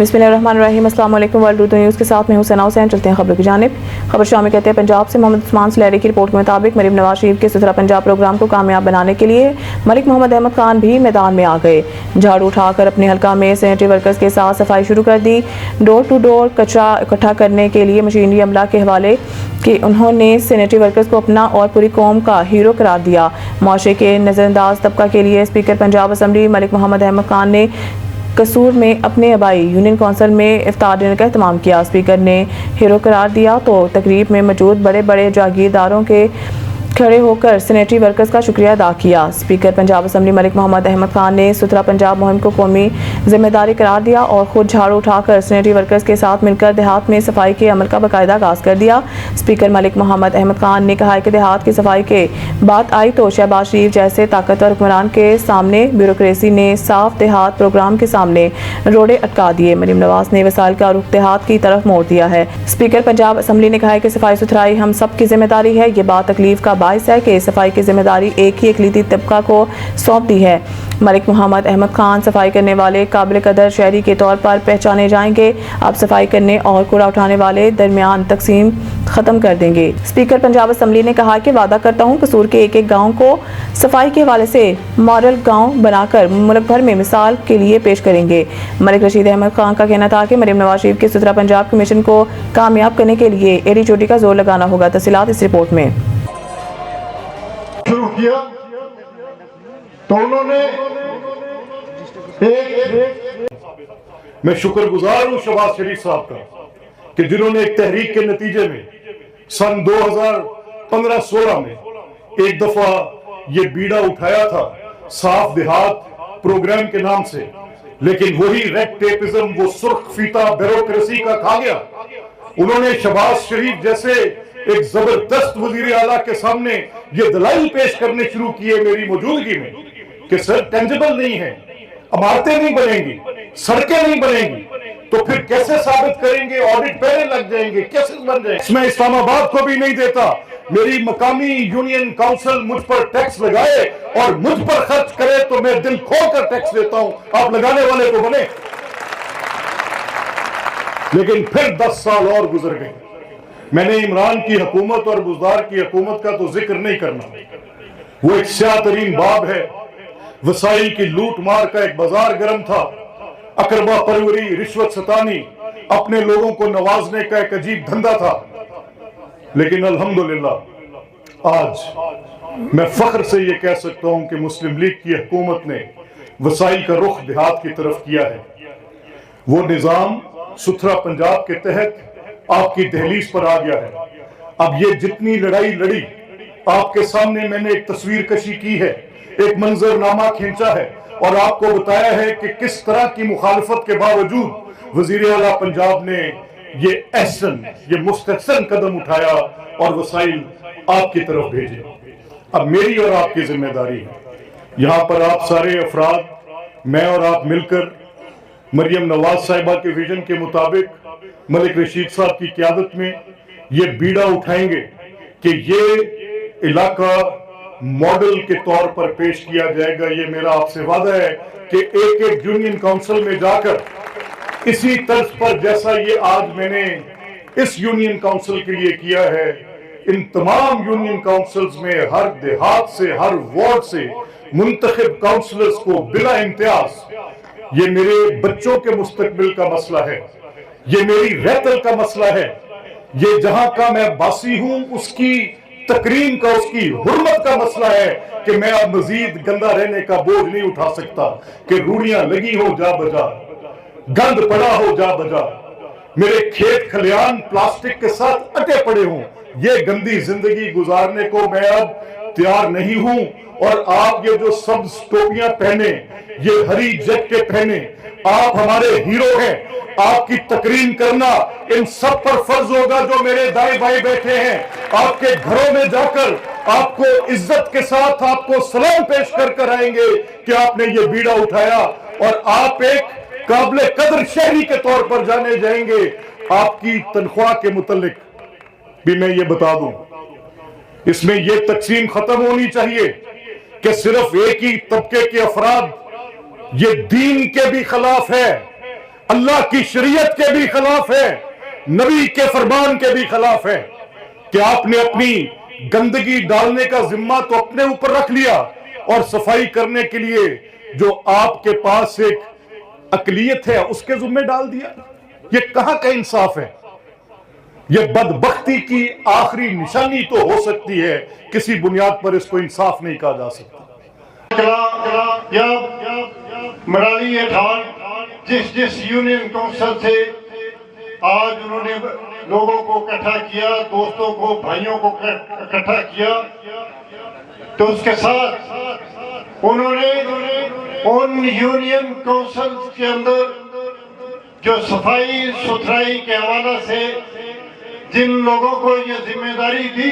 बिस्मिल्लाहिर्रहमानिर्रहीम। अस्सलाम वालेकुम। वर्ल्ड उर्दू न्यूज़ के साथ में हुसैन हुसैन। चलते हैं खबरों की जानिब। खबर शामिल कहते हैं पंजाब से मोहम्मद उस्मान सुलैरी की रिपोर्ट के मुताबिक मरीम नवाज शरीफ के सुथरा पंजाब प्रोग्राम को कामयाब बनाने के लिए मलिक मोहम्मद अहमद खान भी मैदान में आ गए। झाड़ू उठाकर अपने हल्का में सैनिटरी वर्कर्स के साथ सफाई शुरू कर दी। डोर टू डोर कचरा इकट्ठा करने के लिए मशीनरी अमला के हवाले कि उन्होंने सैनिटरी वर्कर्स को अपना और पूरी कौम का हीरो करार दिया। मुआशरे के नज़रअंदाज तबका के लिए स्पीकर पंजाब असम्बली मलिक मोहम्मद अहमद खान ने कसूर में अपने आबाई यूनियन कौंसिल में इफ्तार डिनर का एहतमाम किया। स्पीकर ने हीरो करार दिया तो तकरीब में मौजूद बड़े बड़े जागीरदारों के खड़े होकर सैनिटरी वर्कर्स का शुक्रिया अदा किया। स्पीकर पंजाब असम्बली मलिक मोहम्मद अहमद खान ने सुथरा पंजाब मुहिम को कौमी जिम्मेदारी करार दिया और खुद झाड़ू उठाकर सैनिटरी वर्कर्स के साथ मिलकर देहात में सफाई के अमल का बाकायदा आगाज कर दिया। स्पीकर मलिक मोहम्मद अहमद खान ने कहा कि देहात की सफाई के बात आई तो शहबाज शरीफ जैसे ताकतवर हुक्मरान के सामने ब्यूरोक्रेसी ने साफ देहात प्रोग्राम के सामने रोड़े अटका दिए। मरीम नवाज ने वसाइल का रुख देहात की तरफ मोड़ दिया है। स्पीकर पंजाब असम्बली ने कहा कि सफाई सुथराई हम सब की जिम्मेदारी है। ये बात तकलीफ का बाइस है कि सफाई की जिम्मेदारी एक ही इकलीती तबका को सौंप दी है। मलिक मोहम्मद अहमद खान सफाई करने वाले काबिल कदर शहरी के तौर पर पहचाने जाएंगे। अब सफाई करने और कूड़ा उठाने वाले दरमियान तकसीम खत्म कर देंगे। स्पीकर पंजाब असम्बली ने कहा कि वादा करता हूँ कसूर के एक एक गाँव को सफाई के हवाले से मॉडल गाँव बनाकर मुल्क भर में मिसाल के लिए पेश करेंगे। मलिक रशीद अहमद खान का कहना था कि मरीम नवाज शरीफ के सुथरा पंजाब के मिशन को कामयाब करने के लिए एड़ी चोटी का जोर लगाना होगा। तफसीलात इस रिपोर्ट में। शुरू किया तो उन्होंने मैं शुक्रगुजार हूं शहबाज शरीफ साहब का कि जिन्होंने एक तहरीक के नतीजे में सन 2015-16 में एक दफा ये बीड़ा उठाया था साफ देहात प्रोग्राम के नाम से, लेकिन वही रेड टेपिज्म, वो सुर्ख फीता ब्यूरोक्रेसी का खा गया। उन्होंने शहबाज शरीफ जैसे एक जबरदस्त वजीर आला के सामने ये दलाइल पेश करने शुरू किए मेरी मौजूदगी में कि सर टेंजिबल नहीं है, इमारतें नहीं बनेंगी, सड़कें नहीं बनेंगी, तो फिर कैसे साबित करेंगे? ऑडिट पहले लग जाएंगे, कैसे बन जाएंगे? मैं इस्लामाबाद को भी नहीं देता। मेरी मकामी यूनियन काउंसिल मुझ पर टैक्स लगाए और मुझ पर खर्च करे तो मैं दिल खोल कर टैक्स देता हूं, आप लगाने वाले को बने। लेकिन फिर 10 साल और गुजर गए। मैंने इमरान की हुकूमत और बुज़दार की हुकूमत का तो जिक्र नहीं करना, वो एक स्याह तरीन बाब है। वसाइल की लूट मार का एक बाजार गर्म था, अकरबा परवरी, रिश्वत सतानी, अपने लोगों को नवाजने का एक अजीब धंधा था। लेकिन अल्हम्दुलिल्लाह आज मैं फख्र से ये कह सकता हूं कि मुस्लिम लीग की हुकूमत ने वसाइल का रुख देहात की तरफ किया है। वो निजाम सुथरा पंजाब के तहत आपकी दहलीज पर आ गया है। अब ये जितनी लड़ाई लड़ी, आपके सामने मैंने एक तस्वीर कशी की है, एक मंजरनामा खींचा है और आपको बताया है कि किस तरह की मुखालफत के बावजूद वजीर आला पंजाब ने ये एहसन, ये मुस्तहसन कदम उठाया और वसाइल आपकी तरफ भेजे। अब मेरी और आपकी जिम्मेदारी है, यहाँ पर आप सारे अफराद, मैं और आप मिलकर मरियम नवाज साहिबा के विजन के मुताबिक मलिक रशीद साहब की क़यादत में ये बीड़ा उठाएंगे कि ये इलाका मॉडल के तौर पर पेश किया जाएगा। ये मेरा आपसे वादा है कि एक एक यूनियन काउंसिल में जाकर इसी तर्ज पर जैसा ये आज मैंने इस यूनियन काउंसिल के लिए किया है, इन तमाम यूनियन काउंसिल्स में हर देहात से, हर वार्ड से मुंतखब काउंसिलर्स को बिला इम्तियाज, ये मेरे बच्चों के मुस्तकबिल का मसला है, ये मेरी रहतल का मसला है, ये जहां का मैं बासी हूं उसकी तकरीम का, उसकी हुर्मत का मसला है कि मैं अब मजीद गंदा रहने का बोझ नहीं उठा सकता कि रूढ़ियां लगी हो जा बजा, गंद पड़ा हो जा बजा, मेरे खेत खलियान प्लास्टिक के साथ अटे पड़े हों। ये गंदी जिंदगी गुजारने को मैं अब तैयार नहीं हूं। और आप ये जो सब्ज टोपियां पहने, ये हरी जैकेट पहने, आप हमारे हीरो हैं। आपकी तकरीम करना इन सब पर फर्ज होगा जो मेरे दाएं बाएं बैठे हैं। आपके घरों में जाकर आपको इज्जत के साथ आपको सलाम पेश कर आएंगे कि आपने ये बीड़ा उठाया और आप एक काबिल कदर शहरी के तौर पर जाने जाएंगे। आपकी तनख्वाह के मुतल्लिक भी मैं ये बता दूं, इसमें ये तकसीम खत्म होनी चाहिए कि सिर्फ एक ही तबके के अफराद, ये दीन के भी खिलाफ है। اللہ کی شریعت کے بھی خلاف ہے، نبی کے فرمان کے بھی خلاف ہے کہ آپ نے اپنی گندگی ڈالنے کا ذمہ تو اپنے اوپر رکھ لیا اور صفائی کرنے کے لیے جو آپ کے پاس ایک اقلیت ہے اس کے ذمہ ڈال دیا۔ یہ کہاں کا انصاف ہے؟ یہ بدبختی کی آخری نشانی تو ہو سکتی ہے، کسی بنیاد پر اس کو انصاف نہیں کہا جا سکتا۔ یا مرالی اٹھان جس یونین کونسل سے آج انہوں نے لوگوں کو اکٹھا کیا، دوستوں کو، بھائیوں کو اکٹھا کیا، تو اس کے ساتھ انہوں نے ان یونین کونسل کے اندر جو صفائی ستھرائی کے حوالے سے جن لوگوں کو یہ ذمہ داری دی